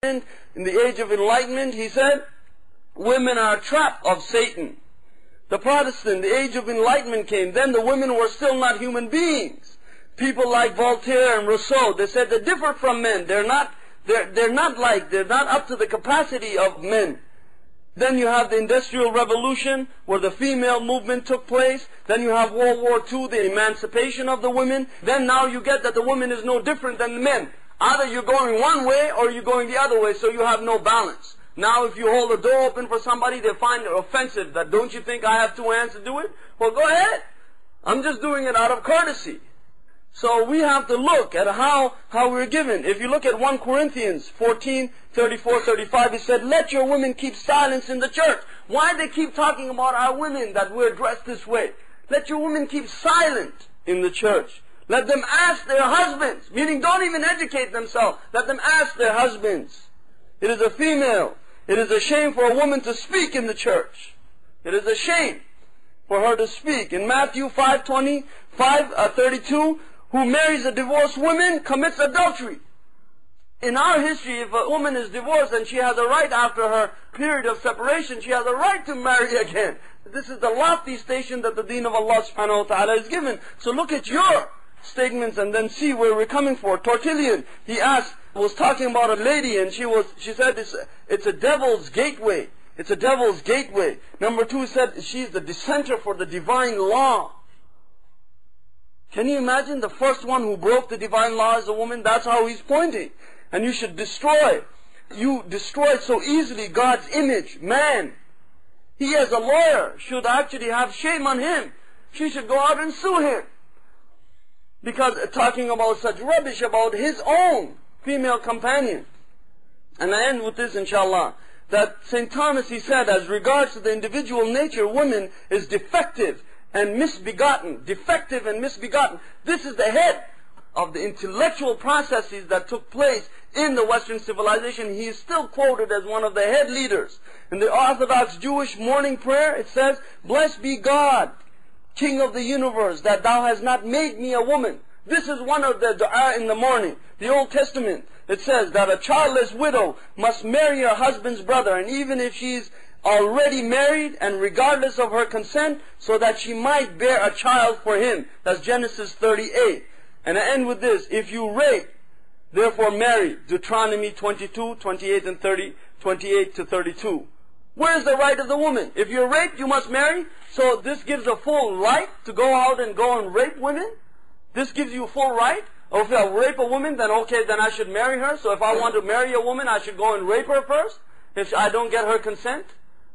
In the age of enlightenment, he said, women are a trap of Satan. The Protestant, the age of enlightenment came. Then the women were still not human beings. People like Voltaire and Rousseau, they said they differ from men. They're not up to the capacity of men. Then you have the Industrial Revolution, where the female movement took place. Then you have World War II, the emancipation of the women. Then now you get that the woman is no different than the men. Either you're going one way or you're going the other way, so you have no balance. Now if you hold the door open for somebody, they find it offensive. That, don't you think I have two hands to do it? Well, go ahead. I'm just doing it out of courtesy. So we have to look at how we're given. If you look at 1 Corinthians 14, 34, 35, it said, let your women keep silence in the church. Why do they keep talking about our women, that we're dressed this way? Let your women keep silent in the church. Let them ask their husbands, meaning don't even educate themselves. Let them ask their husbands. It is a female. It is a shame for a woman to speak in the church. It is a shame for her to speak. In Matthew 5:32, who marries a divorced woman commits adultery. In our history, if a woman is divorced and she has a right after her period of separation, she has a right to marry again. This is the lofty station that the deen of Allah subhanahu wa ta'ala is given. So look at your statements and then see where we're coming for. Tertullian, he was talking about a lady, and she said it's a devil's gateway. It's a devil's gateway. Number 2, he said she's the dissenter for the divine law. Can you imagine the first one who broke the divine law as a woman? That's how he's pointing. And you should destroy. You destroy so easily God's image, man. He as a lawyer should actually have shame on him. She should go out and sue him. Because talking about such rubbish about his own female companion. And I end with this, inshallah, that St. Thomas, he said, as regards to the individual nature, woman is defective and misbegotten. Defective and misbegotten. This is the head of the intellectual processes that took place in the Western civilization. He is still quoted as one of the head leaders. In the Orthodox Jewish morning prayer, it says, blessed be God, King of the universe, that thou hast not made me a woman. This is one of the dua in the morning. The Old Testament, it says that a childless widow must marry her husband's brother, and even if she's already married and regardless of her consent, so that she might bear a child for him. That's Genesis 38. And I end with this. If you rape, therefore marry. Deuteronomy 22, 28 and 30, 28 to 32. Where is the right of the woman? If you're raped, you must marry. So this gives a full right to go out and go and rape women? This gives you full right? Or if I rape a woman, then okay, then I should marry her. So if I want to marry a woman, I should go and rape her first? If I don't get her consent?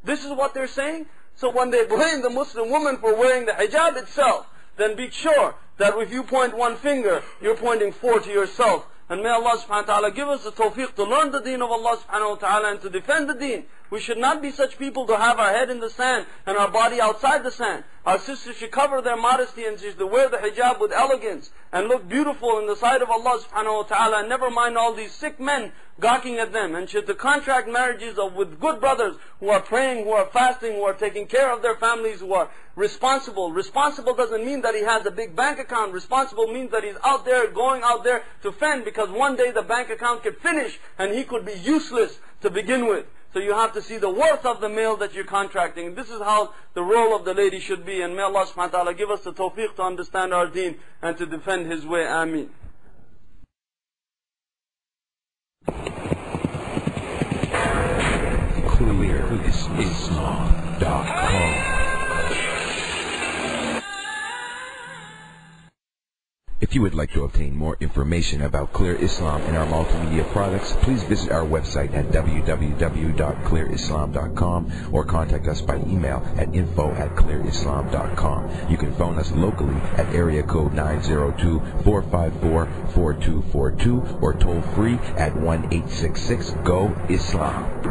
This is what they're saying? So when they blame the Muslim woman for wearing the hijab itself, then be sure that if you point one finger, you're pointing 4 to yourself. And may Allah subhanahu wa ta'ala give us the tawfiq to learn the deen of Allah subhanahu wa ta'ala and to defend the deen. We should not be such people to have our head in the sand and our body outside the sand. Our sisters should cover their modesty and should wear the hijab with elegance and look beautiful in the sight of Allah subhanahu wa ta'ala, and never mind all these sick men gawking at them. And should the contract marriages with good brothers who are praying, who are fasting, who are taking care of their families, who are responsible. Responsible doesn't mean that he has a big bank account. Responsible means that he's out there, going out there to fend, because one day the bank account could finish and he could be useless to begin with. So you have to see the worth of the male that you're contracting. This is how the role of the lady should be. And may Allah subhanahu wa ta'ala give us the tawfiq to understand our deen and to defend His way. Ameen. ClearIslam.com. If you would like to obtain more information about Clear Islam and our multimedia products, please visit our website at www.clearislam.com or contact us by email at info@clearislam.com. You can phone us locally at area code 902-454-4242 or toll free at 1-866-GO-ISLAM.